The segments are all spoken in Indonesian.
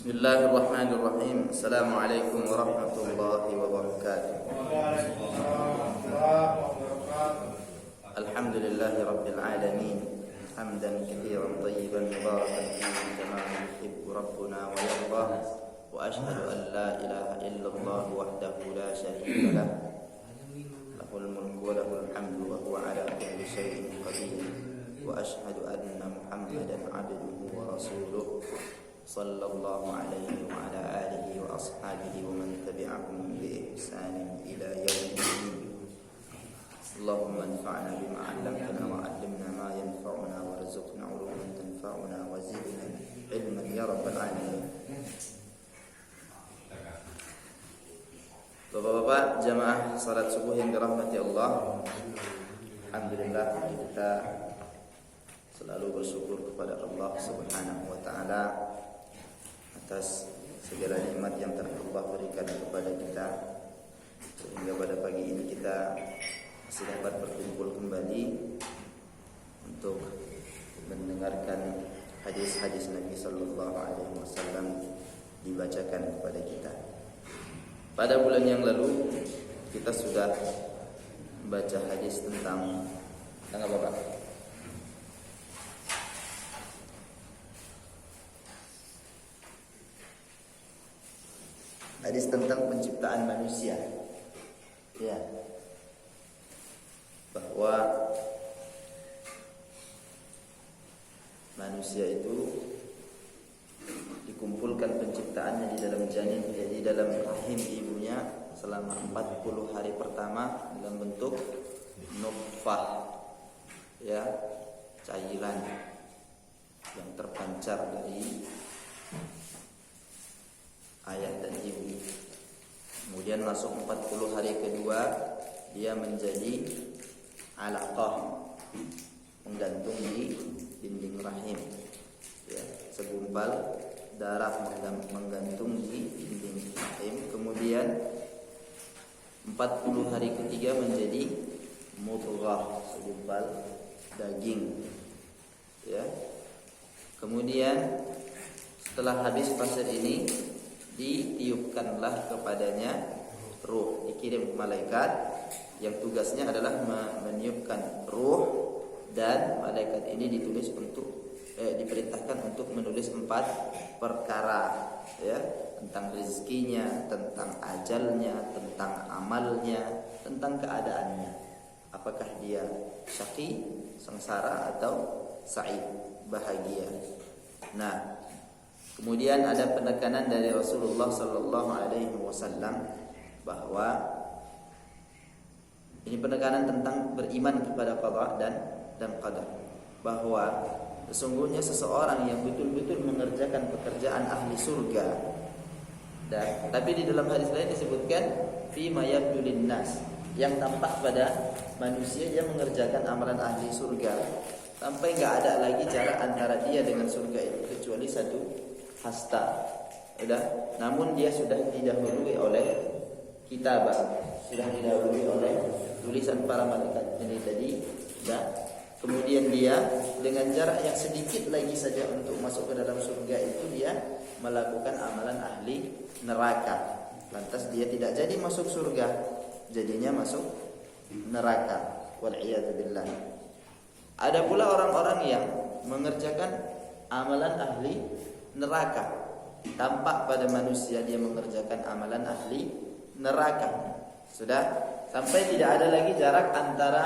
Bismillahirrahmanirrahim. Assalamualaikum warahmatullahi wabarakatuh. Alhamdulillahi rabbil alamin. Hamdan katsiran tayyiban mubarakan fihi kama yuhibbu rabbuna wa yardah. Wa ashhadu an la ilaha illallah wahdahu la syarika lah. Lahul mulku wa lahul hamdu wa huwa ala kulli syai'in qadir. Wa ashhadu anna Muhammadan 'abduhu wa rasuluh. Sallallahu alaihi wa ala alihi wa ashabihi wa man tabi'ahum bi ihsanin ila yaumiddin. Allahumma anfa'na bima 'allamtana wa 'allimna ma yanfa'una warzuqna 'uluman tanfa'una wa zidna ilman ya rabbal alamin. Bapak-bapak jamaah salat subuh yang dirahmati Allah, alhamdulillah kita selalu bersyukur kepada Allah Subhanahu wa taala atas segala nikmat yang telah Allah berikan kepada kita, sehingga pada pagi ini kita masih dapat berkumpul kembali untuk mendengarkan hadis-hadis Nabi sallallahu alaihi wasallam dibacakan kepada kita. Pada bulan yang lalu kita sudah membaca hadis tentang apa Pak? Hadis tentang penciptaan manusia, ya, bahwa manusia itu dikumpulkan penciptaannya di dalam janin, di dalam rahim ibunya selama 40 hari pertama dalam bentuk nutfah, ya, cairan yang terpancar dari ayah dan ibu. Kemudian masuk 40 hari kedua, dia menjadi alaqah, menggantung di dinding rahim, ya, segumpal darah menggantung di dinding rahim. Kemudian 40 hari ketiga menjadi mudghah, segumpal daging, ya. Kemudian setelah habis fase ini, ditiupkanlah kepadanya ruh, dikirim malaikat yang tugasnya adalah meniupkan ruh, dan malaikat ini diperintahkan untuk menulis 4 perkara, ya, tentang rezekinya, tentang ajalnya, tentang amalnya, tentang keadaannya, apakah dia syaqi, sengsara, atau sa'id, bahagia. Nah, kemudian ada penekanan dari Rasulullah sallallahu alaihi wasallam bahwa ini penekanan tentang beriman kepada qada dan qadar, bahwa sesungguhnya seseorang yang betul-betul mengerjakan pekerjaan ahli surga, dan tapi di dalam hadis lain disebutkan fi ma yabdu linnas, yang tampak pada manusia dia mengerjakan amalan ahli surga sampai enggak ada lagi jarak antara dia dengan surga itu kecuali satu hasta, namun dia sudah didahului oleh kitabah, sudah didahului oleh tulisan para malaikat ini tadi, dan kemudian dia dengan jarak yang sedikit lagi saja untuk masuk ke dalam surga itu dia melakukan amalan ahli neraka, lantas dia tidak jadi masuk surga, jadinya masuk neraka, wal iyad billah. Ada pula orang-orang yang mengerjakan amalan ahli neraka, tampak pada manusia dia mengerjakan amalan ahli neraka, sudah sampai tidak ada lagi jarak antara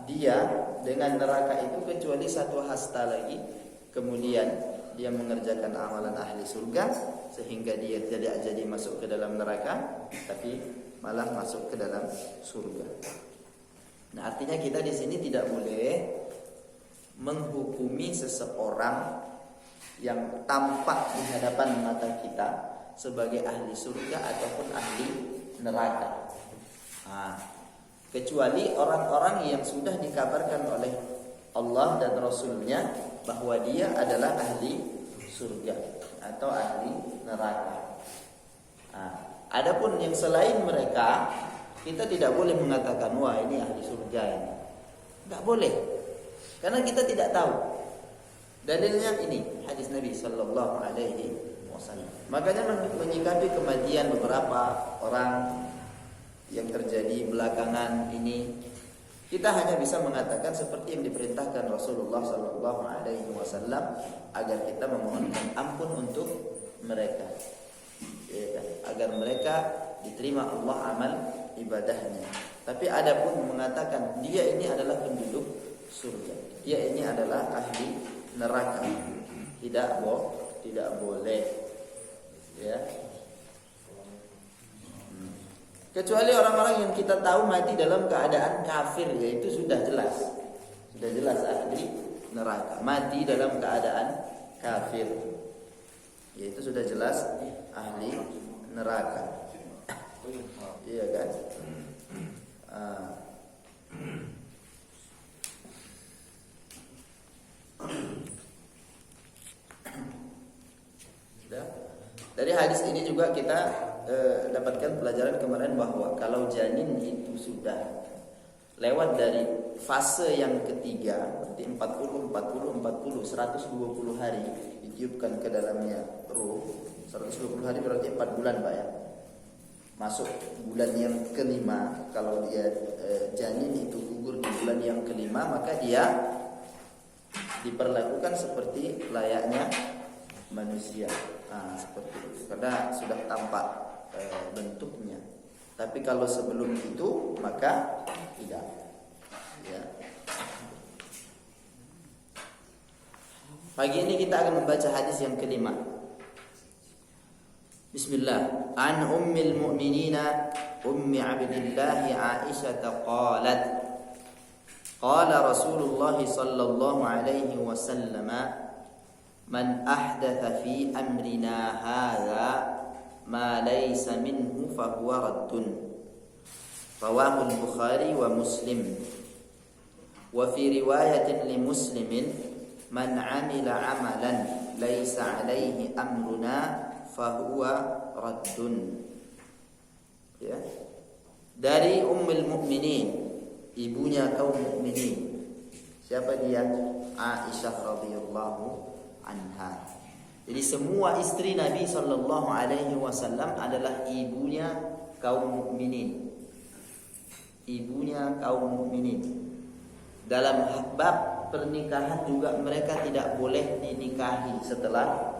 dia dengan neraka itu kecuali satu hasta lagi. Kemudian dia mengerjakan amalan ahli surga sehingga dia tidak jadi masuk ke dalam neraka, tapi malah masuk ke dalam surga. Nah, artinya kita di sini tidak boleh menghukumi seseorang yang tampak di hadapan mata kita sebagai ahli surga ataupun ahli neraka, kecuali orang-orang yang sudah dikabarkan oleh Allah dan Rasulnya bahwa dia adalah ahli surga atau ahli neraka. Adapun yang selain mereka, kita tidak boleh mengatakan wah ini ahli surga ini, tidak boleh, karena kita tidak tahu. Dalilnya ini hadis Nabi sallallahu alaihi wasallam. Makanya menyikapi kematian beberapa orang yang terjadi belakangan ini, kita hanya bisa mengatakan seperti yang diperintahkan Rasulullah Sallallahu Alaihi Wasallam, agar kita memohonkan ampun untuk mereka, ya, agar mereka diterima Allah amal ibadahnya. Tapi ada pun mengatakan dia ini adalah penduduk surga, dia ini adalah ahli neraka, tidak boleh, ya. Kecuali orang-orang yang kita tahu mati dalam keadaan kafir, yaitu sudah jelas ahli neraka. Mati dalam keadaan kafir, yaitu sudah jelas ahli neraka. Iya kan? Dari hadis ini juga kita dapatkan pelajaran kemarin bahwa kalau janin itu sudah lewat dari fase yang ketiga, berarti 120 hari ditiupkan ke dalamnya ruh. 120 hari berarti 4 bulan, Pak, ya. Masuk bulan yang kelima. Kalau dia janin itu gugur di bulan yang kelima, maka dia diperlakukan seperti layaknya manusia. Seperti itu, karena sudah tampak bentuknya. Tapi kalau sebelum itu maka tidak, ya. Pagi ini kita akan membaca hadis yang kelima. Bismillah. An ummil mu'minina ummi Abdillah Aisyah qalat qala Rasulullah sallallahu alaihi wasallam man ahdatha fi amrina hadza ma laysa minhu fahuwa raddun. Rawahu al-Bukhari wa Muslim. Wa fi riwayatin li Muslimin man 'amila 'amalan laysa 'alaihi amruna fahuwa raddun. Ya. Dari Ummul Mukminin, ibunya kaum mukminin. Siapa dia? Aisyah radhiyallahu anha. Jadi semua istri Nabi Sallallahu Alaihi Wasallam adalah ibunya kaum mukminin. Ibunya kaum mukminin. Dalam bab pernikahan juga mereka tidak boleh dinikahi setelah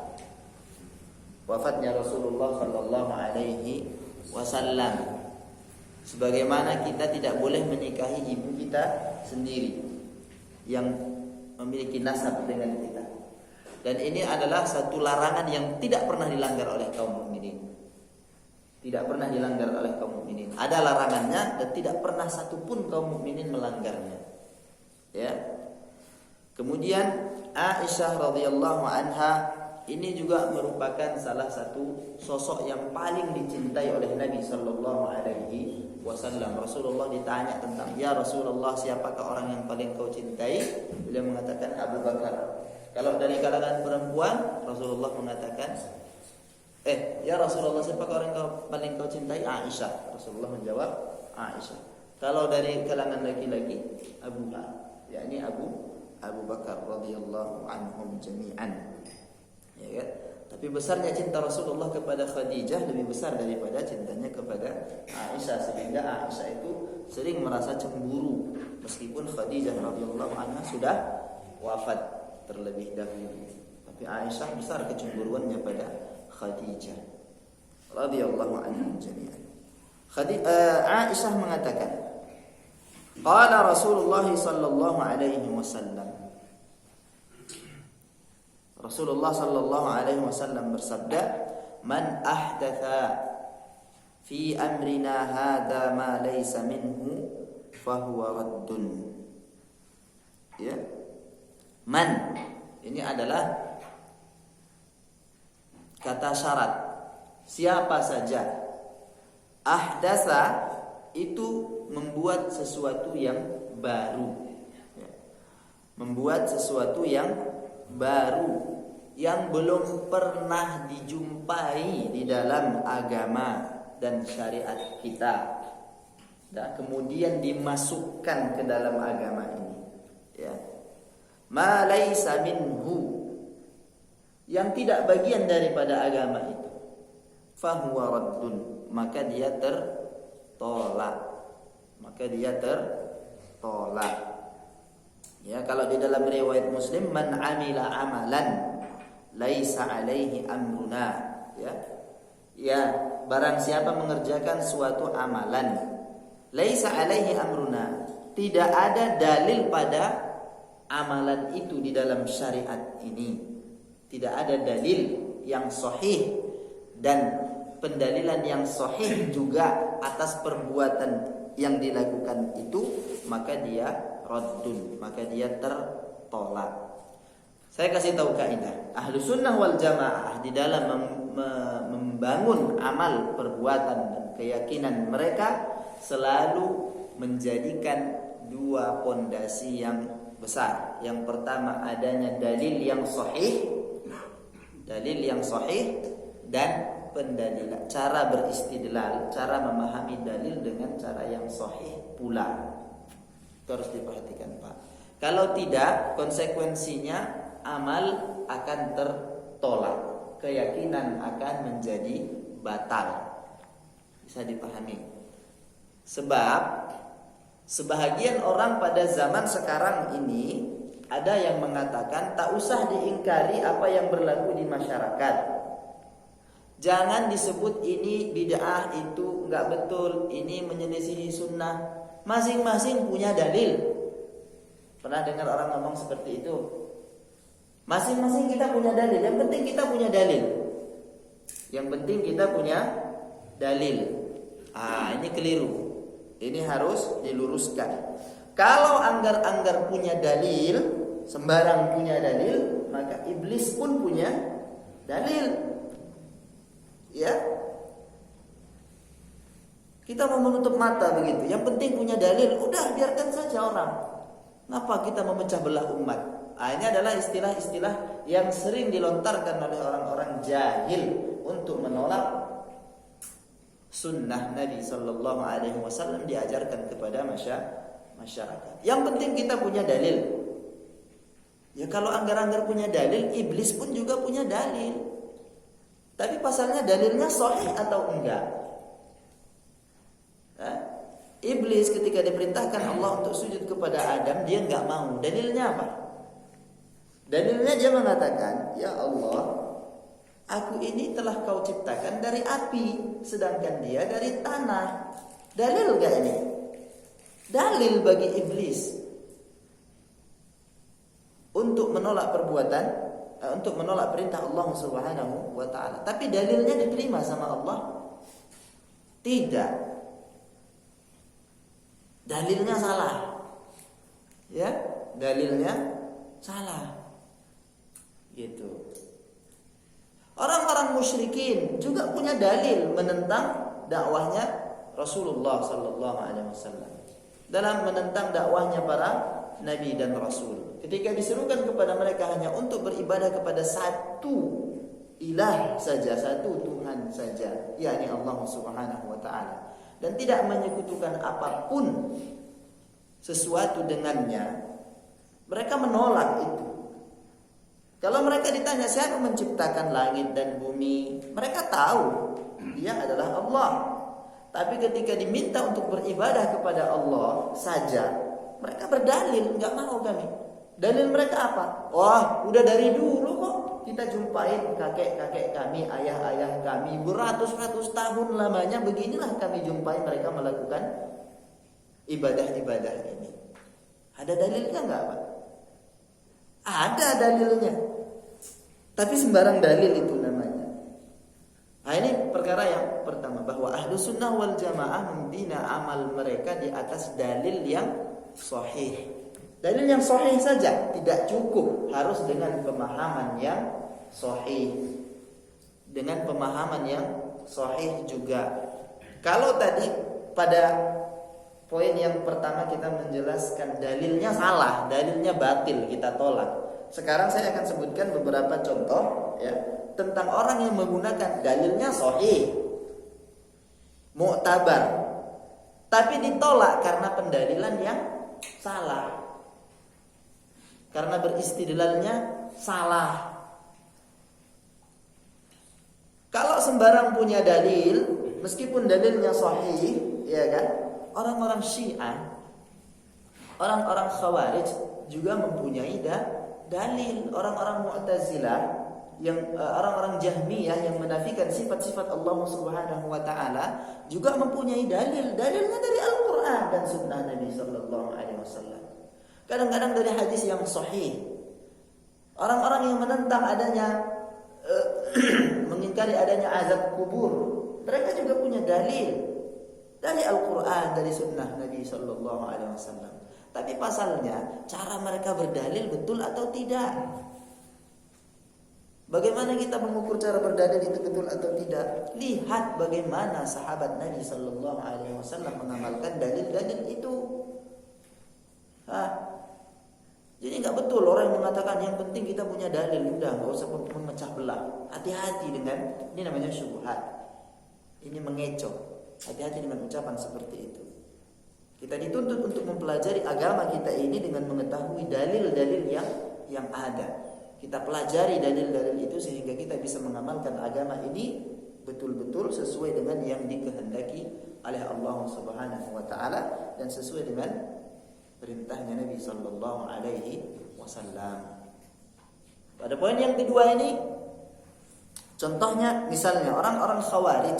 wafatnya Rasulullah Sallallahu Alaihi Wasallam. Sebagaimana kita tidak boleh menikahi ibu kita sendiri yang memiliki nasab dengan kita. Dan ini adalah satu larangan yang tidak pernah dilanggar oleh kaum mukminin. Tidak pernah dilanggar oleh kaum mukminin. Ada larangannya dan tidak pernah satupun kaum mukminin melanggarnya. Ya. Kemudian Aisyah radhiyallahu anha ini juga merupakan salah satu sosok yang paling dicintai oleh Nabi Sallallahu Alaihi Wasallam. Rasulullah ditanya tentang, ya Rasulullah, siapakah orang yang paling kau cintai? Beliau mengatakan Abu Bakar. Kalau dari kalangan perempuan, Rasulullah mengatakan, ya Rasulullah, siapakah orang yang paling kau cintai? Aisyah. Rasulullah menjawab, Aisyah. Kalau dari kalangan laki-laki, Abu Bakar, yakni Abu Bakar radhiyallahu anhum jami'an. Ya kan? Tapi besarnya cinta Rasulullah kepada Khadijah lebih besar daripada cintanya kepada Aisyah, sehingga Aisyah itu sering merasa cemburu meskipun Khadijah radhiyallahu anha sudah wafat terlebih dahulu. Tapi Aisyah besar kecemburuannya pada Khadijah radhiyallahu anha jami'an. Aisyah mengatakan, qala Rasulullah sallallahu alaihi wasallam, Rasulullah sallallahu alaihi wasallam bersabda, man ahdatha fi amrina hadza ma laysa minhu fahuwa raddun. Ya. Man ini adalah kata syarat. Siapa saja. Ahdatsa itu membuat sesuatu yang baru. Ya. Membuat sesuatu yang baru yang belum pernah dijumpai di dalam agama dan syariat kita, dan kemudian dimasukkan ke dalam agama ini, ya. Ma laisa minhu, yang tidak bagian daripada agama itu, fahuwa raddun, maka dia tertolak. Ya, kalau di dalam riwayat Muslim, man amila amalan laisa alaihi amruna, ya, barang siapa mengerjakan suatu amalan laisa alaihi amruna, tidak ada dalil pada amalan itu di dalam syariat ini, tidak ada dalil yang sahih dan pendalilan yang sahih juga atas perbuatan yang dilakukan itu, maka dia raddun, maka dia tertolak. Saya kasih tahu kaidah Ahlus Sunnah wal Jamaah di dalam membangun amal perbuatan dan keyakinan mereka selalu menjadikan dua pondasi yang besar. Yang pertama, adanya dalil yang sahih dan pendalilan, cara beristidlal, cara memahami dalil dengan cara yang sahih pula. Itu harus diperhatikan, Pak. Kalau tidak, konsekuensinya amal akan tertolak, keyakinan akan menjadi batal. Bisa dipahami. Sebab sebahagian orang pada zaman sekarang ini ada yang mengatakan tak usah diingkari apa yang berlaku di masyarakat. Jangan disebut ini bid'ah, itu enggak betul, ini menyelisihi sunnah. Masing-masing punya dalil. Pernah dengar orang ngomong seperti itu? Masing-masing kita punya dalil. Yang penting kita punya dalil. Ini keliru. Ini harus diluruskan. Kalau anggar-anggar punya dalil, sembarang punya dalil, maka iblis pun punya dalil. Ya, kita mau menutup mata begitu. Yang penting punya dalil, udah biarkan saja orang. Kenapa kita memecah belah umat? Ini adalah istilah-istilah yang sering dilontarkan oleh orang-orang jahil untuk menolak sunnah Nabi Sallallahu Alaihi Wasallam diajarkan kepada masyarakat. Yang penting kita punya dalil. Ya, kalau anggar-anggar punya dalil, iblis pun juga punya dalil. Tapi pasalnya dalilnya sahih atau enggak? Iblis ketika diperintahkan Allah untuk sujud kepada Adam, dia enggak mau. Dalilnya apa? Dalilnya dia mengatakan, ya Allah, aku ini telah kau ciptakan dari api, sedangkan dia dari tanah. Dalil enggak ini? Dalil bagi iblis untuk menolak perbuatan, untuk menolak perintah Allah Subhanahu wa taala. Tapi dalilnya diterima sama Allah? Tidak. Dalilnya salah. Ya, dalilnya salah. Gitu. Orang-orang musyrikin juga punya dalil menentang dakwahnya Rasulullah sallallahu alaihi wasallam. Dalam menentang dakwahnya para nabi dan rasul. Ketika diserukan kepada mereka hanya untuk beribadah kepada satu ilah saja, satu Tuhan saja, yakni Allah Subhanahu wa taala, dan tidak menyekutukan apapun sesuatu dengannya, mereka menolak itu. Kalau mereka ditanya siapa menciptakan langit dan bumi, mereka tahu dia adalah Allah. Tapi ketika diminta untuk beribadah kepada Allah saja, mereka berdalil, enggak mau kami. Dalil mereka apa? Wah, udah dari dulu kok kita jumpain kakek-kakek kami, ayah-ayah kami, beratus-ratus tahun lamanya beginilah kami jumpai mereka melakukan ibadah-ibadah ini. Ada dalilnya enggak, Pak? Ada dalilnya. Tapi sembarang dalil itu namanya. Ini perkara yang pertama, bahwa Ahlus Sunnah wal Jamaah membina amal mereka di atas dalil yang sahih. Dalil yang sahih saja tidak cukup, harus dengan pemahaman yang sahih. Dengan pemahaman yang sahih juga. Kalau tadi pada poin yang pertama kita menjelaskan dalilnya salah, dalilnya batil, kita tolak. Sekarang saya akan sebutkan beberapa contoh ya, tentang orang yang menggunakan dalilnya sahih, mu'tabar, tapi ditolak karena pendalilan yang salah, karena beristidlalnya salah. Kalau sembarang punya dalil, meskipun dalilnya sahih, ya kan? Orang-orang Syiah, orang-orang Khawarij juga mempunyai dalil. Orang-orang Mu'tazilah, yang orang-orang Jahmiyah yang menafikan sifat-sifat Allah Subhanahu wa taala juga mempunyai dalil. Dalilnya dari Al-Qur'an dan sunnah Nabi sallallahu alaihi wasallam. Kadang-kadang dari hadis yang sahih. Orang-orang yang menentang adanya mengingkari adanya azab kubur, mereka juga punya dalil dari Al-Qur'an, dari sunnah Nabi sallallahu alaihi wasallam. Tapi pasalnya cara mereka berdalil betul atau tidak? Bagaimana kita mengukur cara berdalil itu betul atau tidak? Lihat bagaimana sahabat Nabi sallallahu alaihi wasallam mengamalkan dalil-dalil itu. Jadi nggak betul orang yang mengatakan yang penting kita punya dalil, udah nggak usah memecah belah. Hati-hati dengan ini, namanya syubhat. Ini mengecoh. Hati-hati dengan ucapan seperti itu. Kita dituntut untuk mempelajari agama kita ini dengan mengetahui dalil-dalil yang ada. Kita pelajari dalil-dalil itu sehingga kita bisa mengamalkan agama ini betul-betul sesuai dengan yang dikehendaki oleh Allah Subhanahu wa taala dan sesuai dengan perintahnya Nabi sallallahu alaihi wasallam. Pada poin yang kedua ini, contohnya misalnya orang-orang Khawarij,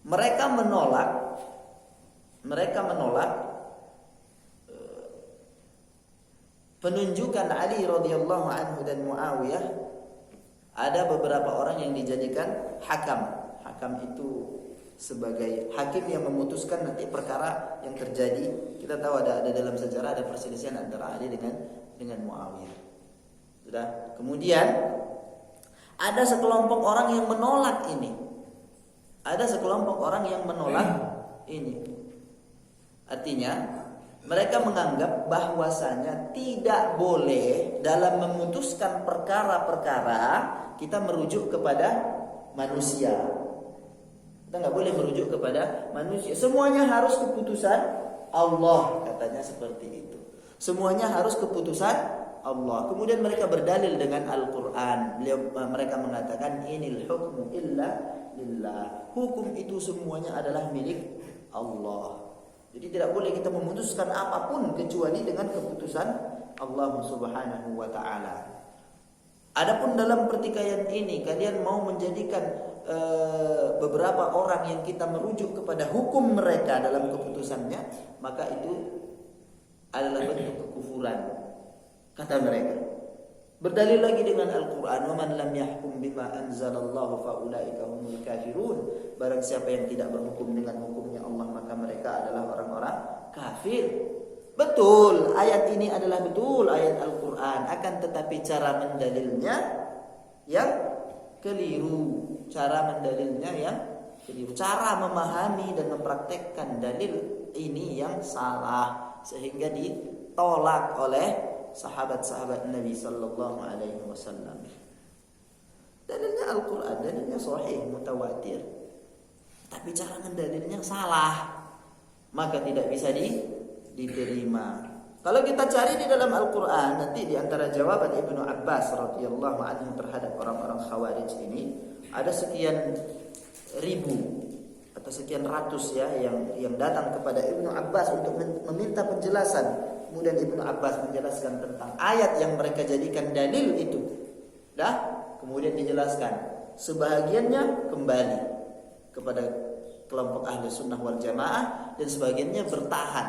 mereka menolak penunjukan Ali radhiyallahu anhu dan Muawiyah. Ada beberapa orang yang dijadikan hakam. Hakam itu sebagai hakim yang memutuskan nanti perkara yang terjadi. Kita tahu ada dalam sejarah ada perselisihan antara Ali dengan Muawiyah. Sudah. Kemudian ada sekelompok orang yang menolak ini. Ada sekelompok orang yang menolak ini. Artinya mereka menganggap bahwasanya tidak boleh dalam memutuskan perkara-perkara kita merujuk kepada manusia. Kita nggak boleh merujuk kepada manusia. Semuanya harus keputusan Allah, katanya seperti itu. Semuanya harus keputusan Allah. Kemudian mereka berdalil dengan Al-Quran. Mereka mengatakan inil hukmu illa lillah. Hukum itu semuanya adalah milik Allah. Jadi tidak boleh kita memutuskan apapun kecuali dengan keputusan Allah Subhanahu wa taala. Adapun dalam pertikaian ini kalian mau menjadikan beberapa orang yang kita merujuk kepada hukum mereka dalam keputusannya, maka itu adalah bentuk kekufuran, kata mereka. Berdalil lagi dengan Al-Quran, وَمَنْ لَمْ يَحْكُمْ بِمَا أَنْزَلَ اللَّهُ فَأُولَٰئِكَ هُمُ الْكَافِرُونَ. Barang siapa yang tidak berhukum dengan hukumnya Allah, maka mereka adalah orang-orang kafir. Betul, ayat ini adalah betul ayat Al-Quran. Akan tetapi cara mendalilnya yang keliru. Cara memahami dan mempraktekkan dalil ini yang salah, sehingga ditolak oleh sahabat-sahabat Nabi sallallahu alaihi wasallam. Dalilnya Al-Quran, dalilnya sahih, mutawatir. Tapi cara mendalilnya salah, maka tidak bisa diterima. Kalau kita cari di dalam Al-Quran, nanti di antara jawaban Ibnu Abbas radhiyallahu anhu terhadap orang-orang Khawarij ini, ada sekian ribu atau sekian ratus ya yang datang kepada Ibnu Abbas untuk meminta penjelasan. Kemudian Ibnu Abbas menjelaskan tentang ayat yang mereka jadikan dalil itu. Kemudian dijelaskan. Sebahagiannya kembali kepada kelompok ahli sunnah wal jamaah, dan sebagiannya bertahan,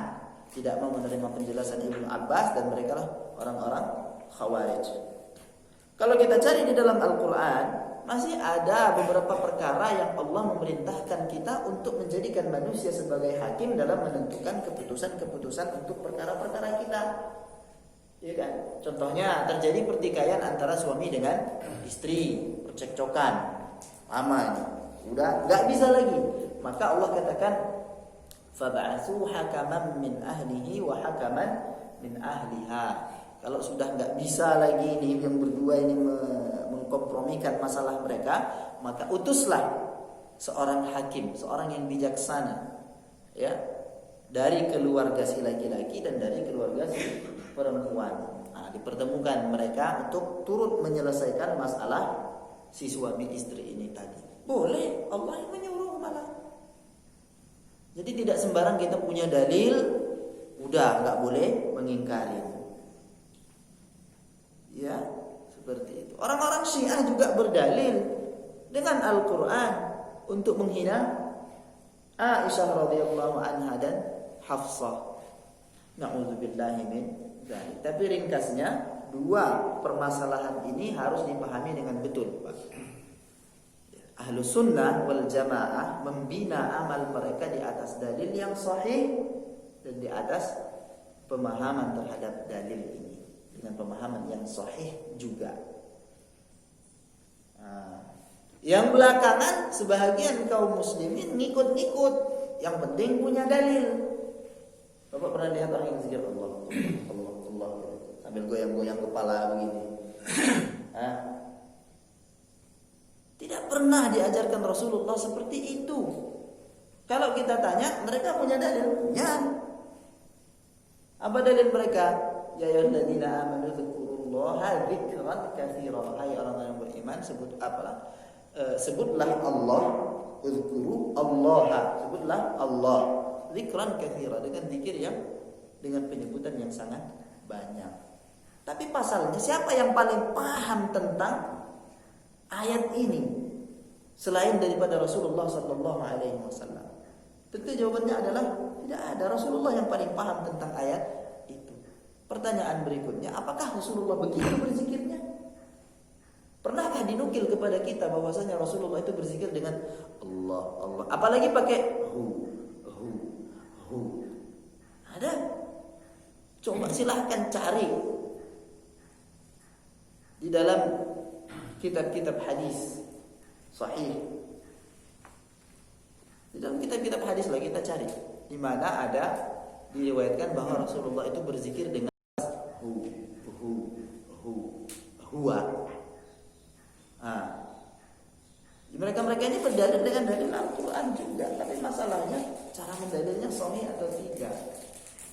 tidak mau menerima penjelasan Ibnu Abbas, dan mereka lah orang-orang Khawarij. Kalau kita cari di dalam Al-Quran, masih ada beberapa perkara yang Allah memerintahkan kita untuk menjadikan manusia sebagai hakim dalam menentukan keputusan-keputusan untuk perkara-perkara kita. Ya kan? Contohnya terjadi pertikaian antara suami dengan istri, percekcokan, lama ini. Udah nggak bisa lagi. Maka Allah katakan, fab'atsu hakaman min ahlihi wa hakaman min ahliha. Kalau sudah nggak bisa lagi ini yang berdua ini mengkompromikan masalah mereka, maka utuslah seorang hakim, seorang yang bijaksana, ya, dari keluarga si laki-laki dan dari keluarga si perempuan. Dipertemukan mereka untuk turut menyelesaikan masalah si suami istri ini tadi. Boleh, Allah yang menyuruh malah. Jadi tidak sembarang kita punya dalil, udah nggak boleh mengingkari. Ya, seperti itu. Orang-orang Syiah juga berdalil dengan Al-Quran untuk menghina Aisyah radhiyallahu anha dan Hafsah. Na'udzubillahi min dzalik. Tapi ringkasnya, dua permasalahan ini harus dipahami dengan betul, Pak. Ahlus sunnah wal jamaah membina amal mereka di atas dalil yang sahih dan di atas pemahaman terhadap dalil ini dengan pemahaman yang sahih juga. Yang belakangan sebahagian kaum muslimin ngikut-ngikut, yang penting punya dalil. Bapak pernah lihat orang yang zikir Allah, Allah, Allah sambil goyang-goyang kepala begini? Tidak pernah diajarkan Rasulullah seperti itu. Kalau kita tanya, mereka punya dalil? Ya. Apa dalil mereka? Ya ayyuhalladzina amanu dzkurullaha dzikran katsira. Hai orang-orang yang beriman, sebutlah Allah, uzkuru Allah, sebutlah Allah, dzikran katsira, dengan zikir yang dengan penyebutan yang sangat banyak. Tapi pasalnya, siapa yang paling paham tentang ayat ini selain daripada Rasulullah sallallahu alaihi wasallam? Tentu jawabannya adalah tidak ada. Rasulullah yang paling paham tentang ayat itu. Pertanyaan berikutnya, apakah Rasulullah begitu berzikirnya? Pernahkah dinukil kepada kita bahwasanya Rasulullah itu berzikir dengan Allah, Allah, apalagi pakai hu? Ada? Coba silahkan cari di dalam kitab-kitab hadis sahih. Di dalam kitab-kitab hadis lagi kita cari di mana ada diriwayatkan bahwa Rasulullah itu berzikir dengan huwa. Mereka ini berdalil dengan dalil Al-Quran juga, tapi masalahnya cara mendalilnya sahih atau tidak.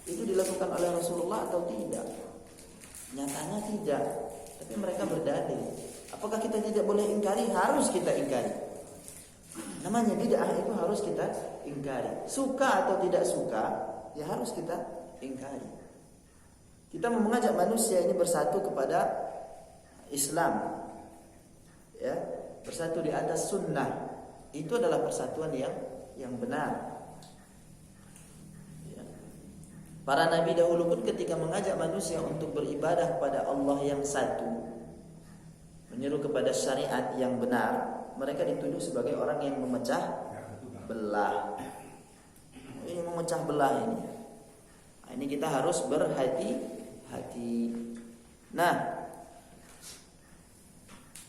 Itu dilakukan oleh Rasulullah atau tidak? Nyatanya tidak. Tapi mereka berdalil. Apakah kita tidak boleh ingkari? Harus kita ingkari. Namanya bid'ah itu harus kita ingkari. Suka atau tidak suka, ya harus kita ingkari. Kita mau mengajak manusia ini bersatu kepada Islam, ya, bersatu di atas sunnah. Itu adalah persatuan yang benar. Ya. Para nabi dahulu pun ketika mengajak manusia untuk beribadah kepada Allah yang satu, menyeru kepada syariat yang benar, mereka dituduh sebagai orang yang memecah belah. Ini memecah belah ini. Nah, ini kita harus berhati-hati. Nah,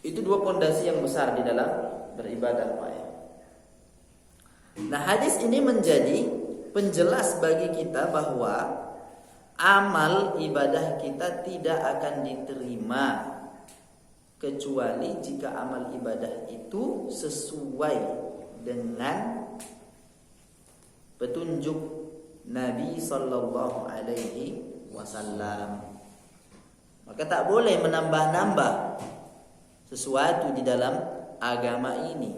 itu dua pondasi yang besar di dalam beribadah, Pak. Nah, hadis ini menjadi penjelas bagi kita bahwa amal ibadah kita tidak akan diterima kecuali jika amal ibadah itu sesuai dengan petunjuk Nabi sallallahu alaihi wasallam. Maka tak boleh menambah-nambah sesuatu di dalam agama ini.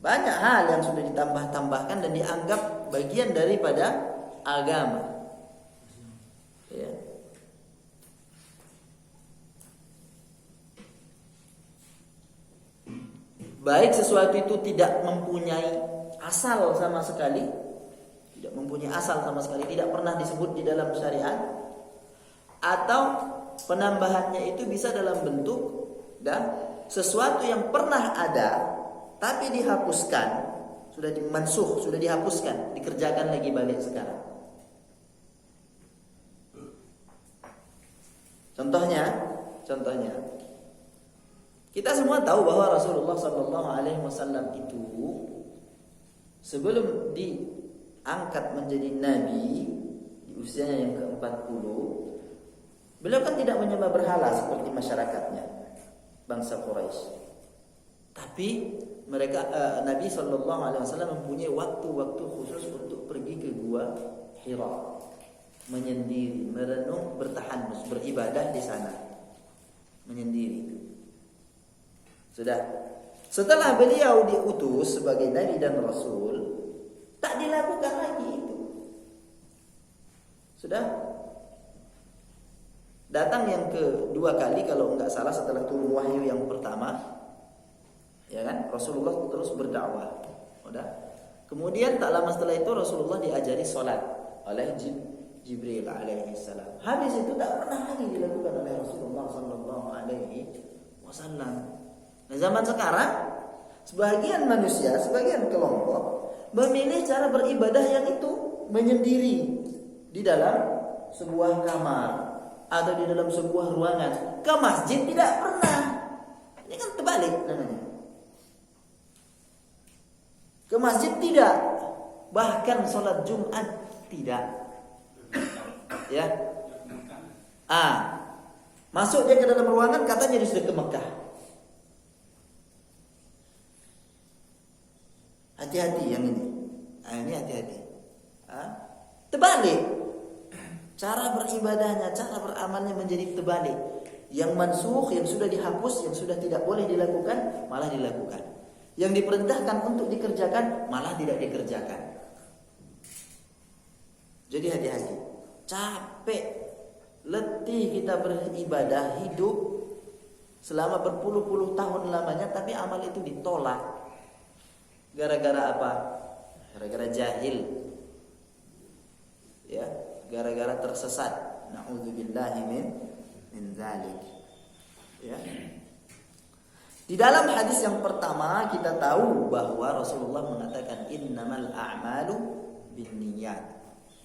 Banyak hal yang sudah ditambah-tambahkan dan dianggap bagian daripada agama. Ya. Baik sesuatu itu tidak mempunyai asal sama sekali, tidak mempunyai asal sama sekali, tidak pernah disebut di dalam syariat, atau penambahannya itu bisa dalam bentuk dan sesuatu yang pernah ada tapi dihapuskan, sudah dimansuh, sudah dihapuskan, dikerjakan lagi balik sekarang. Contohnya, kita semua tahu bahwa Rasulullah sallallahu alaihi wasallam itu sebelum diangkat menjadi nabi di usianya yang ke-40, beliau kan tidak menyembah berhala seperti masyarakatnya bangsa Quraisy. Tapi mereka Nabi sallallahu alaihi wasallam mempunyai waktu-waktu khusus untuk pergi ke gua Hira, menyendiri, merenung, bertahanus, beribadah di sana menyendiri. Sudah. Setelah beliau diutus sebagai nabi dan rasul, tak dilakukan lagi itu. Sudah. Datang yang kedua kali kalau enggak salah setelah turun wahyu yang pertama, ya kan? Rasulullah terus berdakwah. Sudah. Kemudian tak lama setelah itu Rasulullah diajari salat oleh Jibril alaihi salam. Habis itu tak pernah lagi dilakukan oleh Rasulullah sallallahu alaihi wasallam. Nah, zaman sekarang sebagian manusia, sebagian kelompok memilih cara beribadah yang itu menyendiri di dalam sebuah kamar atau di dalam sebuah ruangan. Ke masjid tidak pernah. Ini kan terbalik namanya. Ke masjid tidak, bahkan sholat Jumat tidak. Ya. Masuk dia ke dalam ruangan katanya dia sudah ke Mekah. Hati-hati yang ini. Ini hati-hati. Terbalik. Cara beribadahnya, cara beramalnya menjadi terbalik. Yang mansukh, yang sudah dihapus, yang sudah tidak boleh dilakukan, malah dilakukan. Yang diperintahkan untuk dikerjakan, malah tidak dikerjakan. Jadi hati-hati. Capek, letih kita beribadah, hidup selama berpuluh-puluh tahun lamanya, tapi amal itu ditolak. Gara-gara apa? Gara-gara jahil. Ya, gara-gara tersesat. Na'udzubillahi min dzalik. Ya. Di dalam hadis yang pertama kita tahu bahwa Rasulullah mengatakan innamal a'malu binniyat.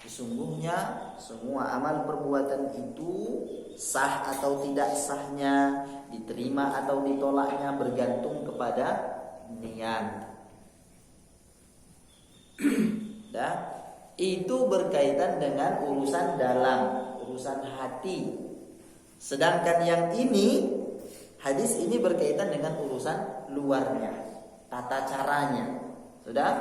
Sesungguhnya semua amal perbuatan itu sah atau tidak sahnya, diterima atau ditolaknya bergantung kepada niat. Dah, itu berkaitan dengan urusan dalam, urusan hati. Sedangkan yang ini, hadis ini berkaitan dengan urusan luarnya, tata caranya. Sudah?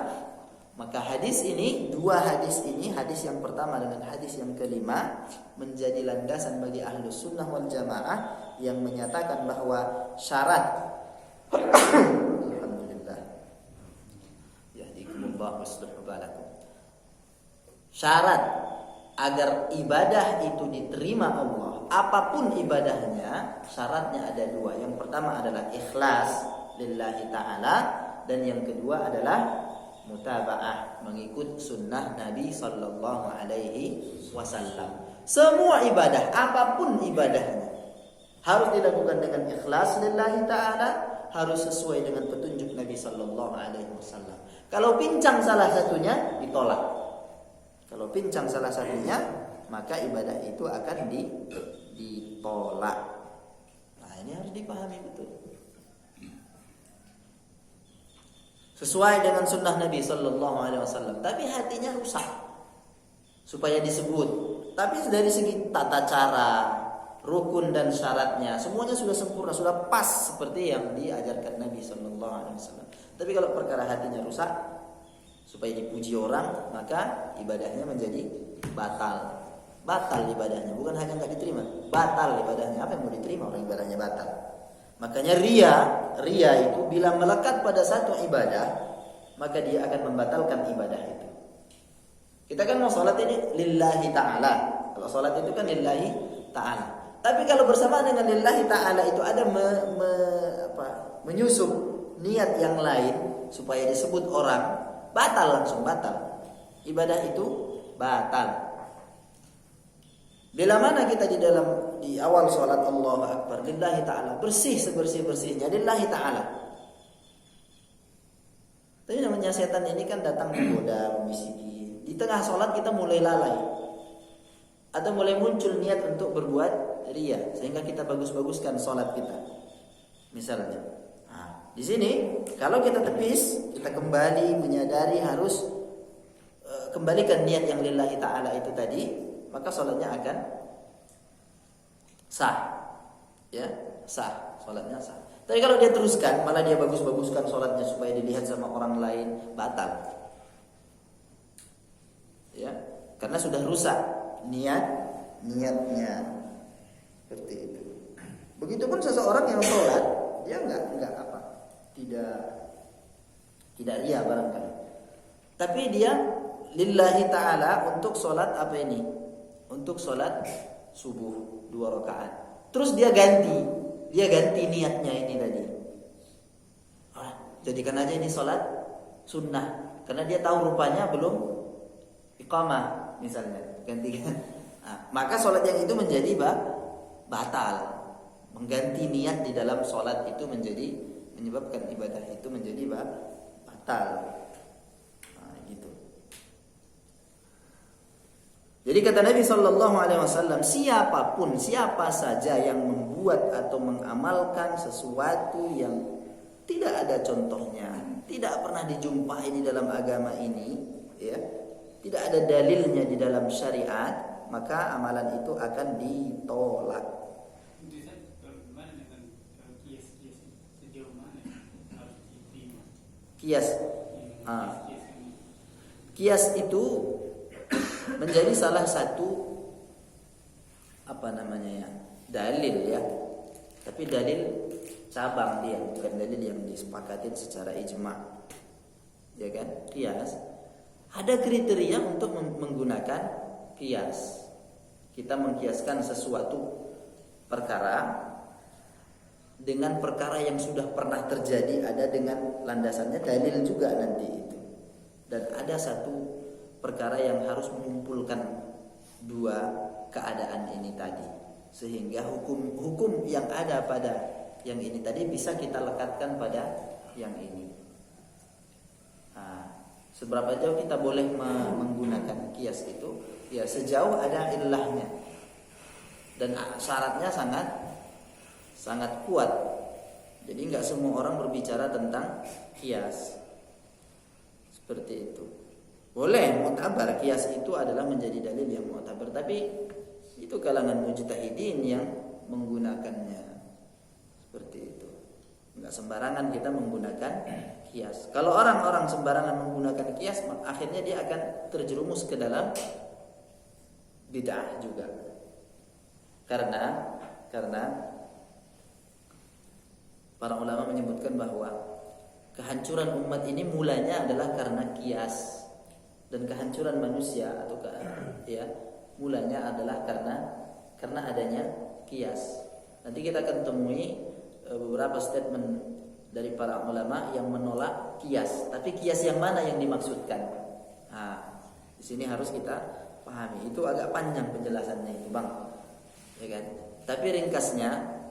Maka hadis ini, dua hadis ini, hadis yang pertama dengan hadis yang kelima menjadi landasan bagi ahlus sunnah wal jamaah yang menyatakan bahwa syarat alhamdulillah yahdikumullah waslih balakum, syarat agar ibadah itu diterima Allah, apapun ibadahnya, syaratnya ada dua. Yang pertama adalah ikhlas lillahi ta'ala, dan yang kedua adalah mutaba'ah, mengikut sunnah Nabi sallallahu alaihi wasallam. Semua ibadah, apapun ibadahnya, harus dilakukan dengan ikhlas lillahi ta'ala, harus sesuai dengan petunjuk Nabi sallallahu alaihi wasallam. Kalau pincang salah satunya, ditolak. Kalau pincang salah satunya, maka ibadah itu akan ditolak. Nah, ini harus dipahami betul. Sesuai dengan sunnah Nabi sallallahu alaihi wasallam, tapi hatinya rusak supaya disebut. Tapi dari segi tata cara, rukun dan syaratnya, semuanya sudah sempurna, sudah pas seperti yang diajarkan Nabi sallallahu alaihi wasallam. Tapi kalau perkara hatinya rusak supaya dipuji orang, maka ibadahnya menjadi batal. Batal ibadahnya, bukan hanya enggak diterima, batal ibadahnya. Apa yang mau diterima orang ibadahnya batal? Makanya ria itu bila melekat pada satu ibadah, maka dia akan membatalkan ibadah itu. Kita kan mau sholat ini lillahi ta'ala. Kalau sholat itu kan lillahi ta'ala. Tapi kalau bersama dengan lillahi ta'ala itu ada menyusup niat yang lain supaya disebut orang, batal, langsung batal. Ibadah itu batal. Bila mana kita di awal sholat Allahu Akbar lillahi ta'ala, bersih sebersih-bersihnya lillahi ta'ala. Tapi namanya setan ini kan datang menggoda, membisiki. Di tengah sholat kita mulai lalai, atau mulai muncul niat untuk berbuat riya, sehingga kita bagus-baguskan sholat kita. Misalnya, di sini kalau kita tepis, kita kembali menyadari harus kembalikan niat yang lillahi ta'ala itu tadi, maka sholatnya akan sah, ya, sah, sholatnya sah. Tapi kalau dia teruskan, malah dia bagus-baguskan sholatnya supaya dilihat sama orang lain, batal, ya, karena sudah rusak niatnya seperti itu. Begitupun seseorang yang sholat, dia enggak apa, tidak ria barangkali. Tapi dia lillahi ta'ala untuk sholat apa ini? Untuk sholat subuh 2 rakaat. Terus dia ganti niatnya ini tadi. Jadikan aja ini sholat sunnah, karena dia tahu rupanya belum iqamah misalnya, gantikan. Maka sholat yang itu menjadi batal. Mengganti niat di dalam sholat itu menyebabkan ibadah itu menjadi batal. Gitu. Jadi kata Nabi Shallallahu Alaihi Wasallam, siapa saja yang membuat atau mengamalkan sesuatu yang tidak ada contohnya, tidak pernah dijumpai di dalam agama ini, ya, tidak ada dalilnya di dalam syariat, maka amalan itu akan ditolak. Kias itu menjadi salah satu dalil ya, tapi dalil cabang dia, bukan dalil yang disepakatin secara ijma, ya kan? Kias ada kriteria untuk menggunakan kias. Kita mengkiaskan sesuatu perkara dengan perkara yang sudah pernah terjadi, ada dengan landasannya dalil juga nanti itu. Dan ada satu perkara yang harus mengumpulkan dua keadaan ini tadi, sehingga hukum yang ada pada yang ini tadi bisa kita lekatkan pada yang ini. Seberapa jauh kita boleh menggunakan kias itu? Ya sejauh ada illahnya dan syaratnya sangat kuat. Jadi nggak semua orang berbicara tentang kias seperti itu. Boleh mu'tabar, kias itu adalah menjadi dalil yang mu'tabar, tapi itu kalangan mujtahidin yang menggunakannya seperti itu. Enggak sembarangan kita menggunakan kias. Kalau orang-orang sembarangan menggunakan kias, akhirnya dia akan terjerumus ke dalam bid'ah juga. Karena para ulama menyebutkan bahwa kehancuran umat ini mulanya adalah karena kias, dan kehancuran manusia mulanya adalah karena adanya kias. Nanti kita akan temui beberapa statement dari para ulama yang menolak kias. Tapi kias yang mana yang dimaksudkan? Di sini harus kita pahami. Itu agak panjang penjelasannya itu, Bang. Ya kan? Tapi ringkasnya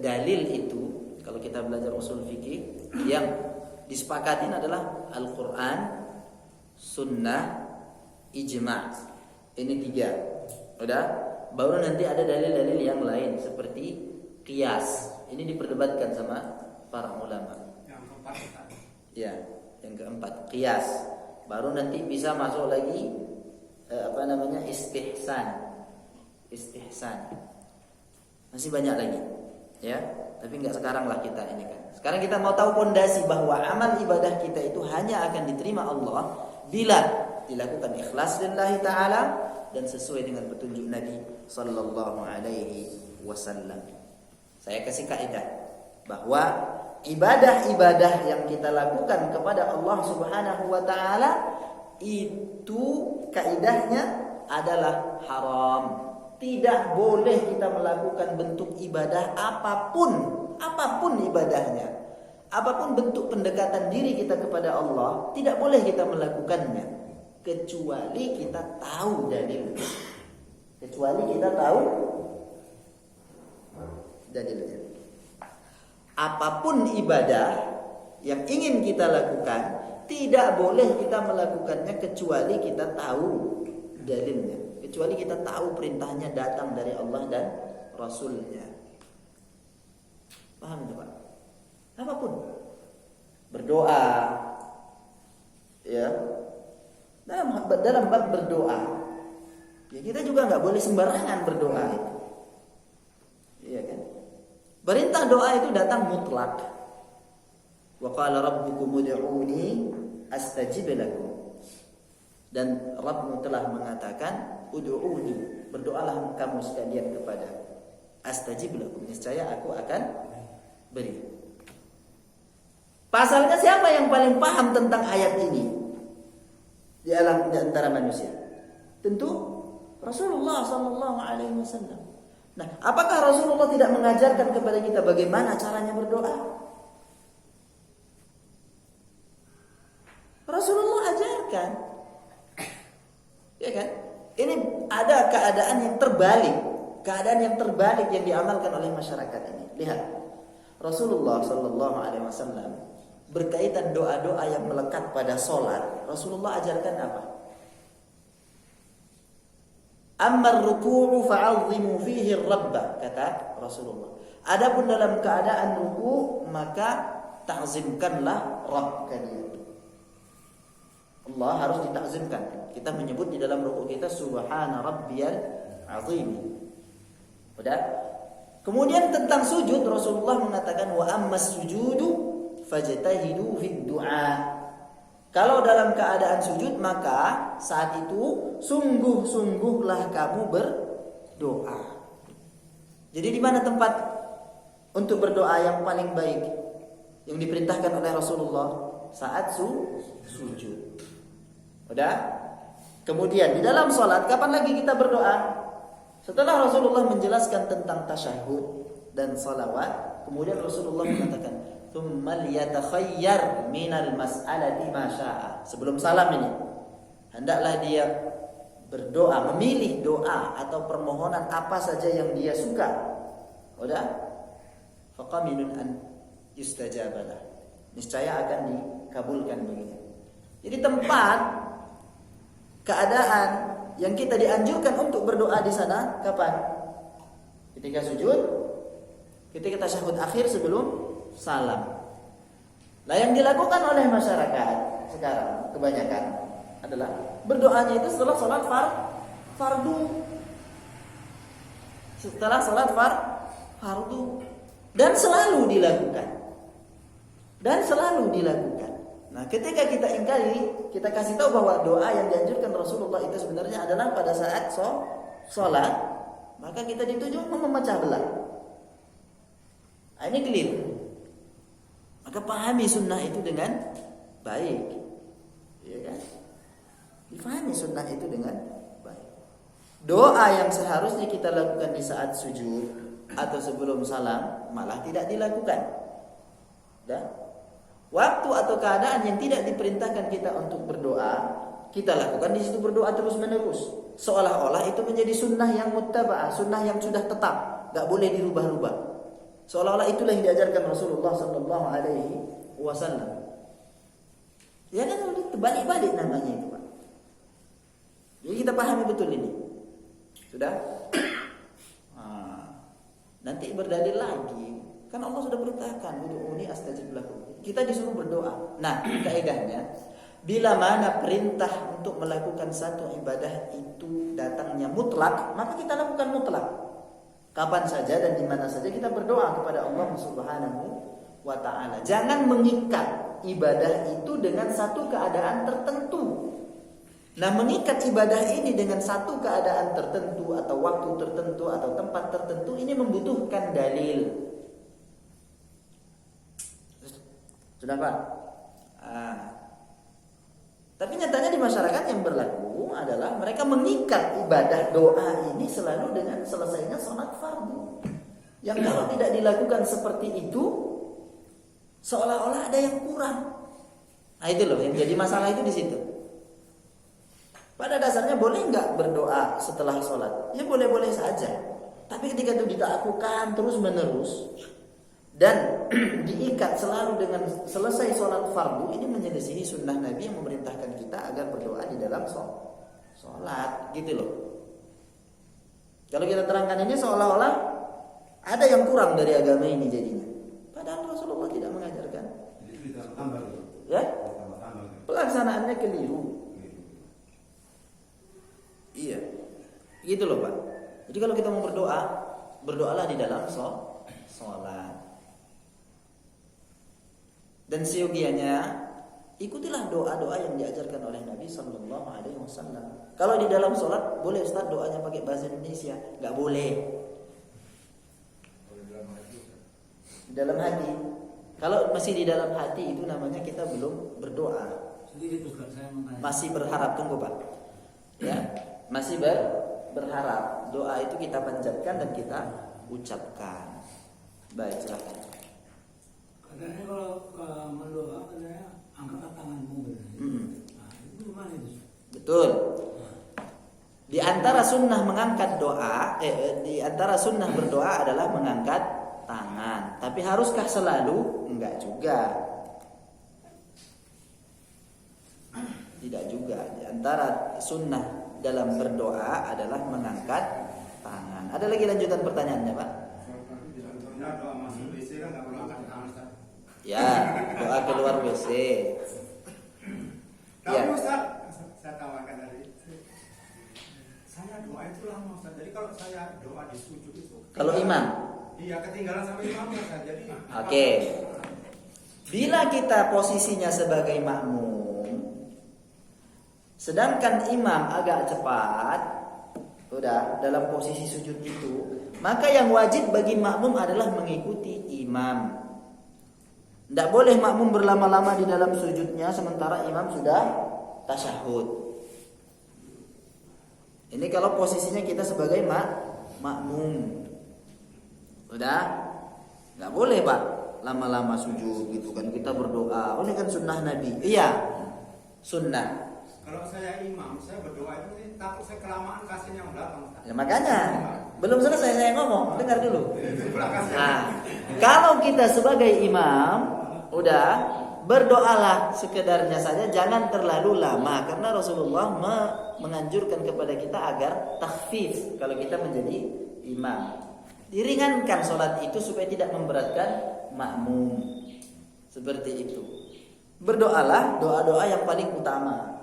dalil itu kalau kita belajar usul fikih yang disepakatin adalah Al-Qur'an, Sunnah, Ijma'. Ini 3. Udah? Baru nanti ada dalil-dalil yang lain seperti qiyas. Ini diperdebatkan sama para ulama. Yang keempat. Ya, yang keempat qiyas. Baru nanti bisa masuk lagi istihsan. Masih banyak lagi. Ya, tapi enggak sekarang lah kita ini kan. Sekarang kita mau tahu pondasi bahwa amal ibadah kita itu hanya akan diterima Allah bila dilakukan ikhlas lillahi ta'ala dan sesuai dengan petunjuk Nabi sallallahu alaihi wasallam. Saya kasih kaidah bahwa ibadah-ibadah yang kita lakukan kepada Allah Subhanahu wa taala itu kaidahnya adalah haram. Tidak boleh kita melakukan bentuk ibadah apapun ibadahnya. Apapun bentuk pendekatan diri kita kepada Allah, tidak boleh kita melakukannya kecuali kita tahu dalilnya. Apapun ibadah yang ingin kita lakukan, tidak boleh kita melakukannya kecuali kita tahu dalilnya, kecuali kita tahu perintahnya datang dari Allah dan Rasulnya. Paham itu, Pak? Apapun, berdoa, ya, dalam bab berdoa, ya kita juga nggak boleh sembarangan berdoa itu, iya kan? Perintah doa itu datang mutlak. Wa qala rabbukum ud'uni astajib lakum. Dan Rabbmu telah mengatakan ud'uni, berdoalah kamu sekalian kepada astajib lakum, niscaya aku akan beri. Pasalnya siapa yang paling paham tentang ayat ini di antara manusia? Tentu Rasulullah sallallahu alaihi wasallam. Nah, apakah Rasulullah tidak mengajarkan kepada kita bagaimana caranya berdoa? Rasulullah ajarkan. Ya kan? Ini ada keadaan yang terbalik. Keadaan yang terbalik yang diamalkan oleh masyarakat ini. Lihat. Rasulullah sallallahu alaihi wasallam berkaitan doa-doa yang melekat pada solat, Rasulullah ajarkan apa? Ammar ruku'u fa'azzimu fihi rabba, kata Rasulullah. Adapun dalam keadaan ruku' maka ta'zimkanlah Rabb kalian. Allah harus ditakzimkan. Kita menyebut di dalam ruku' kita subhana rabbiyal azim. Udah? Kemudian tentang sujud Rasulullah mengatakan wa ammas sujudu fajtahidu fid du'a. Kalau dalam keadaan sujud maka saat itu sungguh-sungguhlah kamu berdoa. Jadi di mana tempat untuk berdoa yang paling baik yang diperintahkan oleh Rasulullah? Saat sujud. Udah? Kemudian di dalam salat kapan lagi kita berdoa? Setelah Rasulullah menjelaskan tentang tasyahud dan salawat, kemudian Rasulullah mengatakan tsumma liyatakhayyar minal mas'alati ma syaa. Sebelum salam ini, hendaklah dia berdoa, memilih doa atau permohonan apa saja yang dia suka. Udah? Faqaminun an yustajabalah. Niscaya akan dikabulkan begitu. Jadi tempat keadaan yang kita dianjurkan untuk berdoa di sana kapan? Ketika sujud, ketika tasyahud akhir sebelum salam. Nah, yang dilakukan oleh masyarakat sekarang kebanyakan adalah berdoanya itu setelah salat fardu. Setelah salat fardu dan selalu dilakukan. Nah, ketika kita ingkari, kita kasih tahu bahwa doa yang dianjurkan Rasulullah itu sebenarnya adalah pada saat sholat, maka kita dituju memecah belah. Nah, ini keliru. Maka pahami sunnah itu dengan baik, ya kan? Difahami sunnah itu dengan baik. Doa yang seharusnya kita lakukan di saat sujud atau sebelum salam malah tidak dilakukan. Dan waktu atau keadaan yang tidak diperintahkan kita untuk berdoa, kita lakukan di situ berdoa terus menerus, seolah-olah itu menjadi sunnah yang muttaba'ah, sunnah yang sudah tetap, gak boleh dirubah-rubah. Seolah-olah itulah yang diajarkan Rasulullah sallallahu alaihi wasallam. Ya kan, terbalik-balik namanya itu, Pak. Jadi kita pahami betul ini. Sudah? Nanti berdalil lagi. Kan Allah sudah perintahkan, ud'uuni astajib lakum. Kita disuruh berdoa. Nah, kaidahnya, bila mana perintah untuk melakukan satu ibadah itu datangnya mutlak, maka kita lakukan mutlak. Kapan saja dan di mana saja kita berdoa kepada Allah Subhanahu wa taala. Jangan mengikat ibadah itu dengan satu keadaan tertentu. Nah, mengikat ibadah ini dengan satu keadaan tertentu atau waktu tertentu atau tempat tertentu ini membutuhkan dalil. Sudah, Pak? Tapi nyatanya di masyarakat yang berlaku adalah mereka mengikat ibadah doa ini selalu dengan selesainya sholat fardu. Yang kalau tidak dilakukan seperti itu, seolah-olah ada yang kurang. Nah, itu loh yang jadi masalah itu di situ. Pada dasarnya boleh nggak berdoa setelah sholat? Ya boleh-boleh saja. Tapi ketika itu dilakukan terus menerus dan diikat selalu dengan selesai sholat fardu, ini menyelisihi sunnah Nabi yang memerintahkan kita agar berdoa di dalam sholat, gitu loh. Kalau kita terangkan ini seolah-olah ada yang kurang dari agama ini jadinya. Padahal Rasulullah tidak mengajarkan. Ya, pelaksanaannya keliru. Iya, gitu loh, Pak. Jadi kalau kita mau berdoa, berdoalah di dalam sholat. Dan seyogianya ikutilah doa-doa yang diajarkan oleh Nabi Sallallahu Alaihi Wasallam. Kalau di dalam sholat boleh Ustaz doanya pakai bahasa Indonesia, nggak boleh. Di dalam hati. Kalau masih di dalam hati itu namanya kita belum berdoa. Masih berharap, tunggu Pak. Ya, masih berharap. Doa itu kita panjatkan dan kita ucapkan. Baik, silakan. Katanya kalau mendoa katanya angkat tanganmu. Nah, itu gimana itu? Betul. Di antara sunnah mengangkat doa, di antara sunnah berdoa adalah mengangkat tangan. Tapi haruskah selalu? Enggak juga. Tidak juga. Di antara sunnah dalam berdoa adalah mengangkat tangan. Ada lagi lanjutan pertanyaannya, Pak? Doa masuk WC kan nggak perlu angkat tangan, Ustaz. Ya, doa keluar WC. Tapi Ya. Ustaz, saya tawarkan tadi. Saya doa itu lama Ustaz. Jadi kalau saya doa di sujud itu. Kalau imam? Iya, ketinggalan sampai imamnya Ustaz. Jadi. Oke. Bila kita posisinya sebagai makmum, sedangkan imam agak cepat, udah dalam posisi sujud itu, maka yang wajib bagi makmum adalah mengikuti imam. Tidak boleh makmum berlama-lama di dalam sujudnya sementara imam sudah tasyahud. Ini kalau posisinya kita sebagai makmum. Udah? Nggak boleh Pak lama-lama sujud gitu kan, kita berdoa. Oh, ini kan sunnah Nabi. Iya, sunnah. Kalau saya imam, saya berdoa itu takut saya kelamaan kasihnya yang belakang. Ya makanya belum selesai saya ngomong, dengar dulu. Nah, kalau kita sebagai imam, udah berdoalah sekedarnya saja, jangan terlalu lama karena Rasulullah menganjurkan kepada kita agar takhfif kalau kita menjadi imam. Diringankan sholat itu supaya tidak memberatkan makmum. Seperti itu. Berdoalah doa-doa yang paling utama.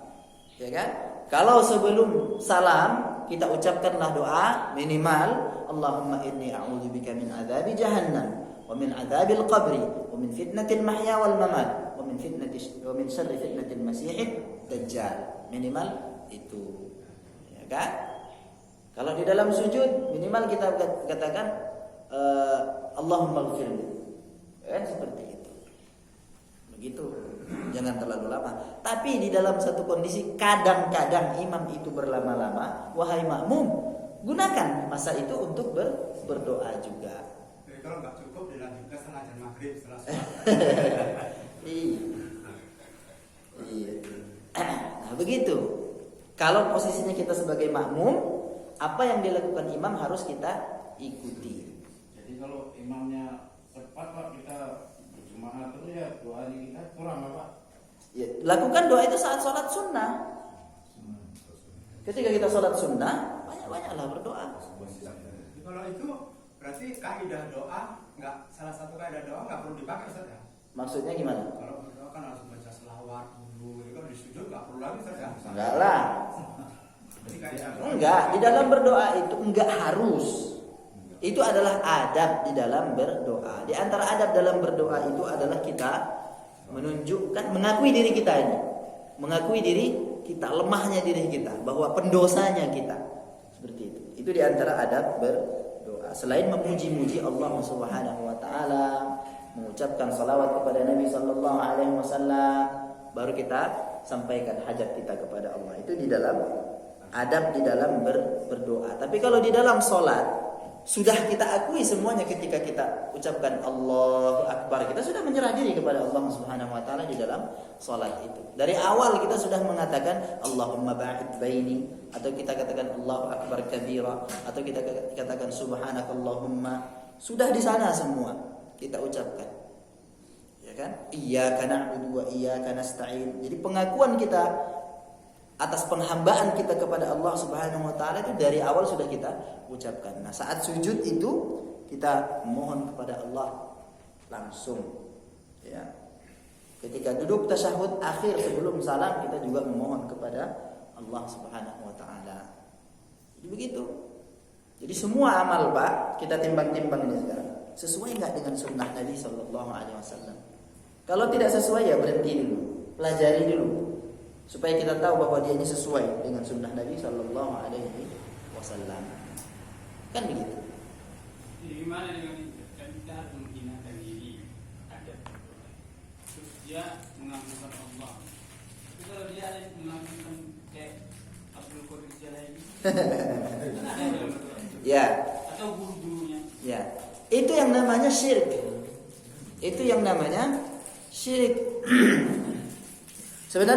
Ya kan? Kalau sebelum salam kita ucapkanlah doa minimal Allahumma inni a'udzubika min adzabi jahannam wa min adzabil qabri wa min fitnatil mahya wal mamat wa min syarri fitnatil masiihid dajjal. Minimal itu. Ya kan? Kalau di dalam sujud minimal kita katakan Allahumma ighfirli. Kan seperti itu. Begitu. Jangan terlalu lama. Tapi di dalam satu kondisi kadang-kadang imam itu berlama-lama, wahai makmum, gunakan masa itu untuk berdoa juga. Jadi kalau nggak cukup dilanjutkan setelah jam maghrib setelah Iya. Nah, begitu. Kalau posisinya kita sebagai makmum, apa yang dilakukan imam harus kita ikuti. Jadi kalau imamnya cepat Pak, kita berjemaah terus ya doa kita kurang Pak. Ya, lakukan doa itu saat sholat sunnah. Ketika kita sholat sunnah, banyak-banyaklah berdoa. Kalau itu berarti kaidah doa nggak, salah satu kaidah doa nggak perlu dipakai Ustaz ya? Maksudnya gimana? Kalau berdoa kan harus baca selawat dulu. Jadi kalau di sujud nggak perlu lagi Ustaz ya? Enggak lah. Jadi kaidah doa. Enggak, di dalam berdoa itu enggak harus. Itu adalah adab di dalam berdoa. Di antara adab dalam berdoa itu adalah kita menunjukkan, mengakui diri kita ini. Mengakui diri kita, lemahnya diri kita, bahwa pendosanya kita. Seperti itu. Itu di antara adab berdoa. Selain memuji-muji Allah Subhanahu wa taala, mengucapkan salawat kepada Nabi sallallahu alaihi wasallam, baru kita sampaikan hajat kita kepada Allah. Itu di dalam adab di dalam berdoa. Tapi kalau di dalam sholat sudah kita akui semuanya ketika kita ucapkan Allahu Akbar, kita sudah menyerah diri kepada Allah Subhanahu wa taala di dalam salat itu. Dari awal kita sudah mengatakan Allahumma ba'id baini, atau kita katakan Allahu Akbar kabira, atau kita katakan subhanakallahumma. Sudah di sana semua kita ucapkan. Ya kan? Iyyaka na'budu wa iyyaka nasta'in. Jadi pengakuan kita atas penghambaan kita kepada Allah Subhanahu wa taala itu dari awal sudah kita ucapkan. Nah, saat sujud itu kita mohon kepada Allah langsung. Ya. Ketika duduk tasyahud akhir sebelum salam kita juga memohon kepada Allah Subhanahu wa taala. Jadi begitu. Jadi semua amal Pak, kita timbang-timbang ini sekarang. Sesuai enggak dengan sunnah Nabi sallallahu alaihi wasallam? Kalau tidak sesuai ya berhenti dulu, pelajari dulu. Supaya kita tahu bahwa dia ini sesuai dengan sunnah Nabi sallallahu alaihi wasallam. Kan begitu. Gimana dengan kan kita harus menghinakan diri ada terus dia mengagungkan Allah. Tapi kalau dia ada yang mengagungkan kayak Abdul Qadir Jalaini kan ada yang dalam Al-Quran. Ya, Atau guru-gurunya. ya. Itu yang namanya syirik. Itu yang namanya syirik. Sebenarnya